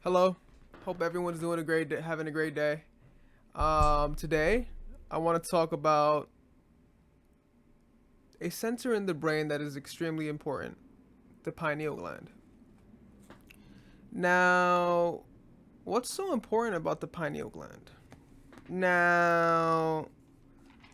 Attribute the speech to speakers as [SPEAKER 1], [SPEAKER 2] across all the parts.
[SPEAKER 1] Hello. Hope everyone's doing a great day, having a great day. Today I want to talk about a center in the brain that is extremely important, the pineal gland. Now, what's so important about the pineal gland? Now,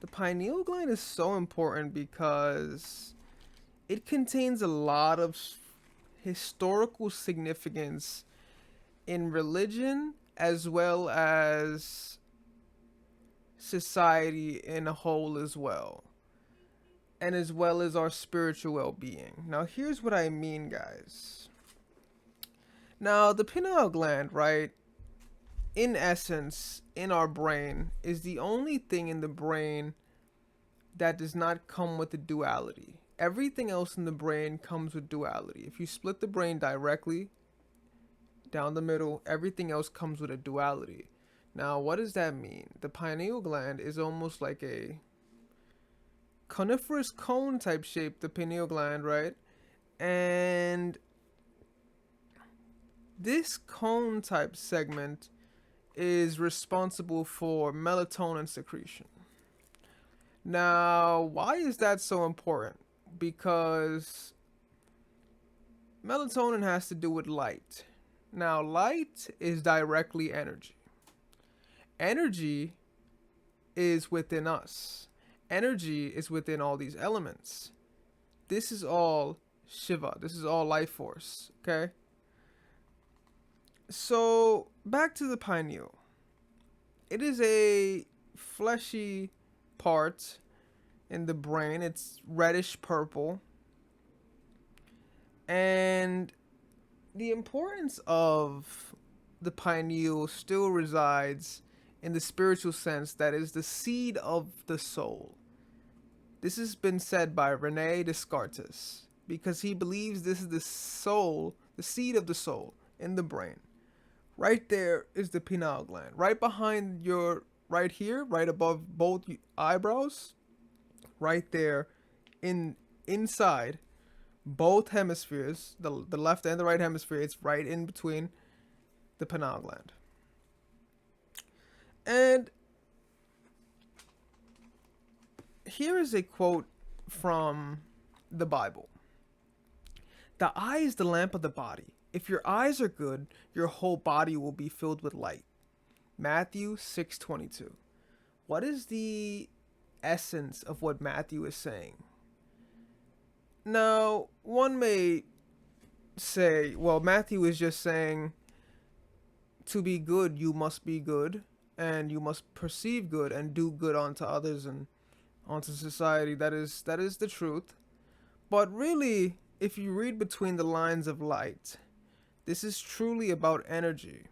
[SPEAKER 1] the pineal gland is so important because it contains a lot of historical significance in religion as well as society in a whole as well, and as well as our spiritual well-being. Now here's what I mean, guys. Now the pineal gland, right, in essence in our brain is the only thing in the brain that does not come with a duality. Everything else in the brain comes with duality. If you split the brain directly down the middle, everything else comes with a duality. Now, what does that mean? The pineal gland is almost like a coniferous cone type shape, the pineal gland, right? And this cone type segment is responsible for melatonin secretion. Now, why is that so important? Because melatonin has to do with light. Now, light is directly energy. Energy is within us. Energy is within all these elements. This is all Shiva. This is all life force. Okay? So, back to the pineal. It is a fleshy part in the brain. It's reddish purple. And the importance of the pineal still resides in the spiritual sense that is the seed of the soul. This has been said by Rene Descartes because he believes this is the soul, the seed of the soul in the brain. Right there is the pineal gland. Right behind your, right here, right above both eyebrows, right there in inside both hemispheres, the left and the right hemisphere, it's right in between the pineal gland. And here is a quote from the Bible. The eye is the lamp of the body. If your eyes are good, your whole body will be filled with light. Matthew 6:22. What is the essence of what Matthew is saying? Now, one may say, well, Matthew is just saying to be good, you must be good, and you must perceive good and do good unto others and onto society. That is the truth. But really, if you read between the lines of light, this is truly about energy.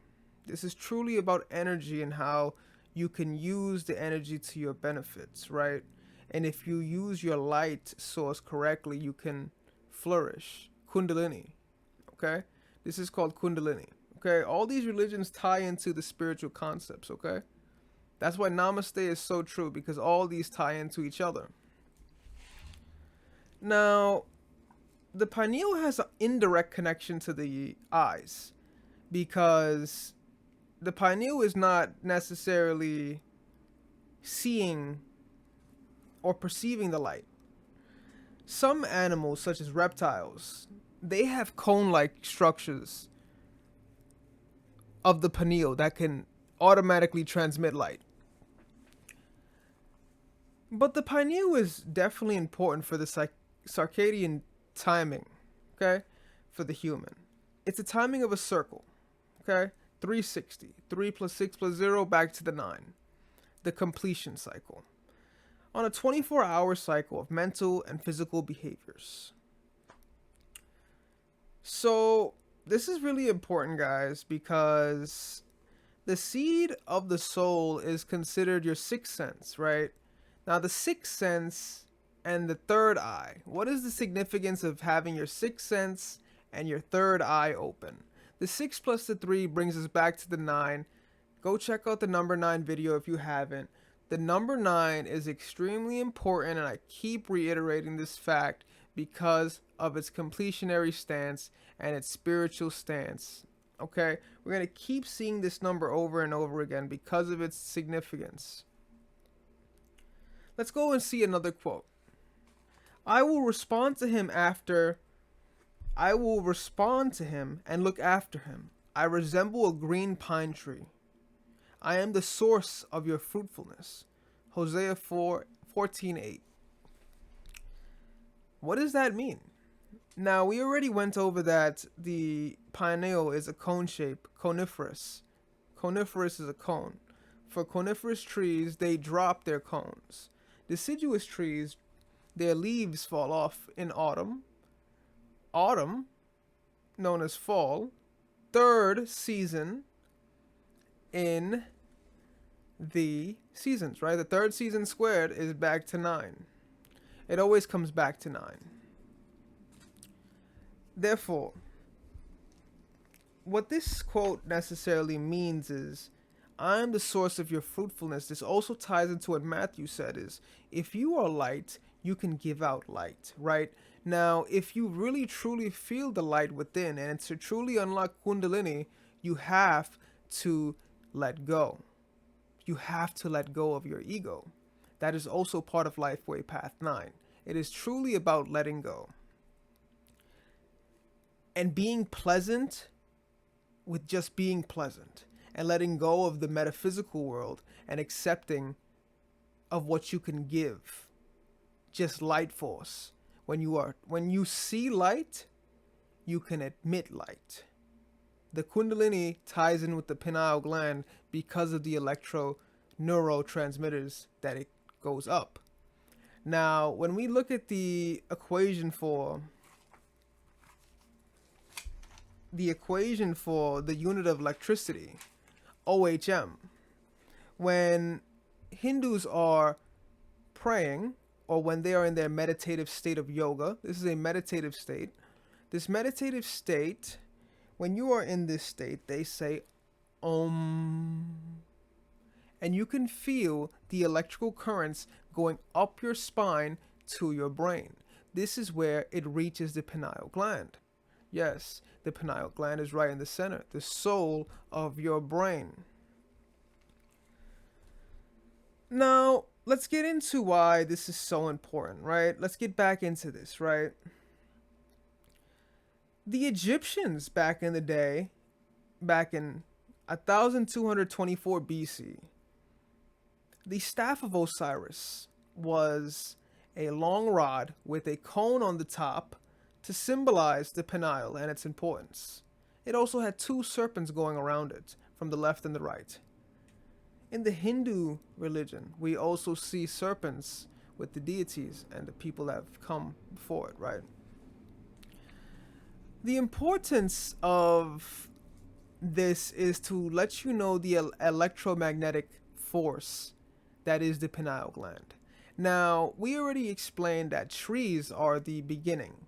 [SPEAKER 1] This is truly about energy and how you can use the energy to your benefits, right? And if you use your light source correctly, you can flourish. Kundalini, okay? This is called Kundalini, okay? All these religions tie into the spiritual concepts, okay? That's why Namaste is so true because all these tie into each other. Now, the pineal has an indirect connection to the eyes because the pineal is not necessarily seeing or perceiving the light. Some animals, such as reptiles, they have cone-like structures of the pineal that can automatically transmit light. But the pineal is definitely important for the circadian timing, okay, for the human. It's the timing of a circle, okay? 360. 3 plus 6 plus 0, back to the 9. The completion cycle. On a 24-hour cycle of mental and physical behaviors. So, this is really important, guys, because the seed of the soul is considered your sixth sense, right? Now, the sixth sense and the third eye. What is the significance of having your sixth sense and your third eye open? The 6 plus the 3 brings us back to the 9. Go check out the number 9 video if you haven't. The number 9 is extremely important, and I keep reiterating this fact because of its completionary stance and its spiritual stance. Okay? We're going to keep seeing this number over and over again because of its significance. Let's go and see another quote. I will respond to him after I will respond to him and look after him. I resemble a green pine tree. I am the source of your fruitfulness. Hosea 4:14-8. What does that mean? Now, we already went over that the pineal is a cone shape, coniferous. Coniferous is a cone. For coniferous trees, they drop their cones. Deciduous trees, their leaves fall off in autumn. Autumn, known as fall, third season in the seasons, right? The third season squared is back to 9. It always comes back to 9. Therefore, what this quote necessarily means is, I am the source of your fruitfulness. This also ties into what Matthew said is, if you are light, you can give out light, right? Now, if you really truly feel the light within, and to truly unlock Kundalini, you have to let go. You have to let go of your ego. That is also part of Lifeway Path 9. It is truly about letting go. And being pleasant with just being pleasant. And letting go of the metaphysical world and accepting of what you can give. Just light force. When you see light, you can admit light. The Kundalini ties in with the pineal gland because of the neurotransmitters that it goes up. Now, when we look at the equation for the unit of electricity, OHM, when Hindus are praying, or when they are in their meditative state of yoga, this is a meditative state. This meditative state, when you are in this state, they say Om. And you can feel the electrical currents going up your spine to your brain. This is where it reaches the pineal gland. Yes, the pineal gland is right in the center, the soul of your brain. Now, let's get into why this is so important, right? Let's get back into this, right? The Egyptians back in the day, back in 1224 BC, the staff of Osiris was a long rod with a cone on the top to symbolize the pineal and its importance. It also had 2 serpents going around it, from the left and the right. In the Hindu religion, we also see serpents with the deities and the people that have come before it, right? The importance of this is to let you know the electromagnetic force that is the pineal gland. Now, we already explained that trees are the beginning.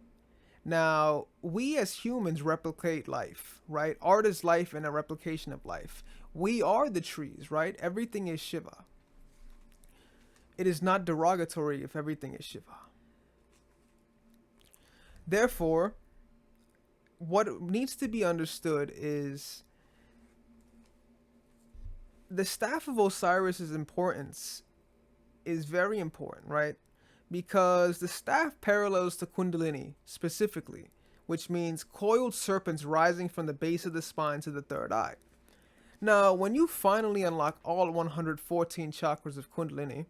[SPEAKER 1] Now, we as humans replicate life, right? Art is life and a replication of life. We are the trees, right? Everything is Shiva. It is not derogatory if everything is Shiva. Therefore, what needs to be understood is the staff of Osiris's importance is very important, right? Because the staff parallels the Kundalini specifically, which means coiled serpents rising from the base of the spine to the third eye. Now, when you finally unlock all 114 chakras of Kundalini,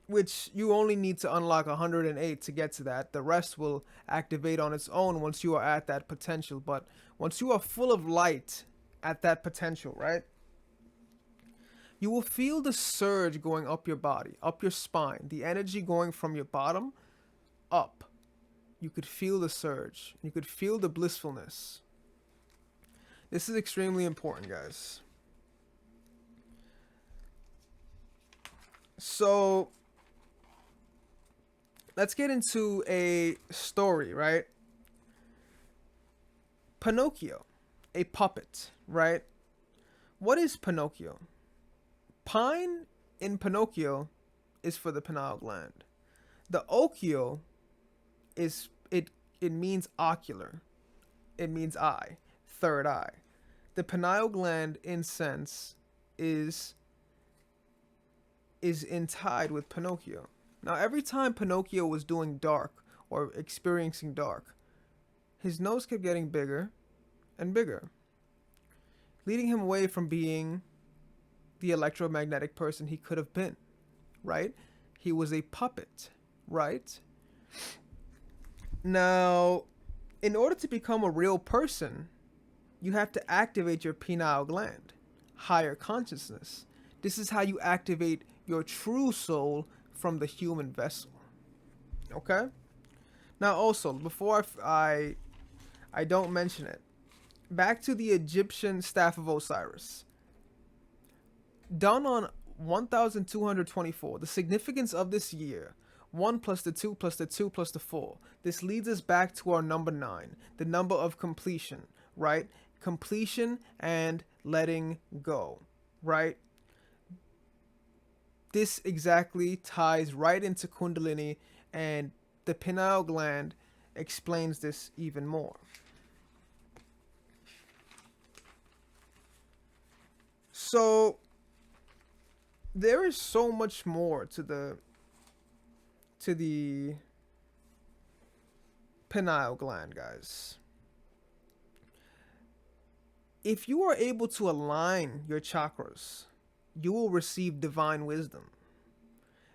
[SPEAKER 1] which you only need to unlock 108 to get to that, the rest will activate on its own once you are at that potential. But once you are full of light at that potential, right? You will feel the surge going up your body, up your spine, the energy going from your bottom up. You could feel the surge. You could feel the blissfulness. This is extremely important, guys. So, let's get into a story, right? Pinocchio, a puppet, right? What is Pinocchio? Pine in Pinocchio is for the pineal gland. The occhio is it means ocular. It means eye, third eye. The pineal gland, in sense, is in tied with Pinocchio. Now, every time Pinocchio was doing dark or experiencing dark, his nose kept getting bigger and bigger, leading him away from being the electromagnetic person he could have been, right? He was a puppet, right? Now, in order to become a real person, you have to activate your pineal gland, higher consciousness. This is how you activate your true soul from the human vessel. Okay? Now, also, before I don't mention it, back to the Egyptian staff of Osiris. Done on 1224, the significance of this year, 1 plus the 2 plus the 2 plus the 4. This leads us back to our number 9, the number of completion, right? Completion and letting go, right? This exactly ties right into Kundalini, and the pineal gland explains this even more. So there is so much more to the pineal gland, guys. If you are able to align your chakras, you will receive divine wisdom.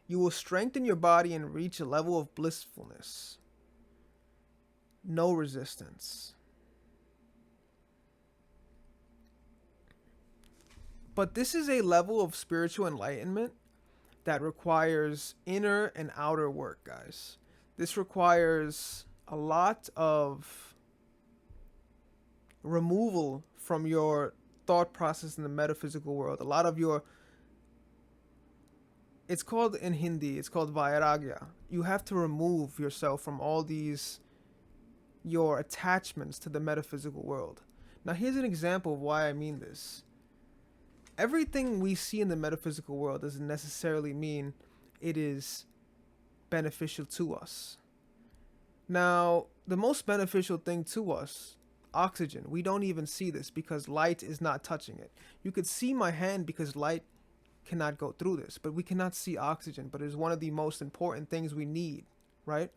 [SPEAKER 1] You will strengthen your body and reach a level of blissfulness. No resistance. But this is a level of spiritual enlightenment that requires inner and outer work, guys. This requires a lot of removal from your thought process in the metaphysical world. A lot of your, it's called in Hindi, it's called vairagya. You have to remove yourself from all these, your attachments to the metaphysical world. Now, here's an example of why I mean this. Everything we see in the metaphysical world doesn't necessarily mean it is beneficial to us. Now, the most beneficial thing to us, oxygen, we don't even see this because light is not touching it. You could see my hand because light cannot go through this, but we cannot see oxygen, but it is one of the most important things we need, right?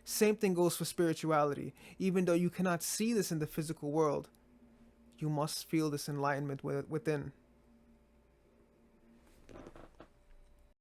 [SPEAKER 1] Same thing goes for spirituality. Even though you cannot see this in the physical world, you must feel this enlightenment within.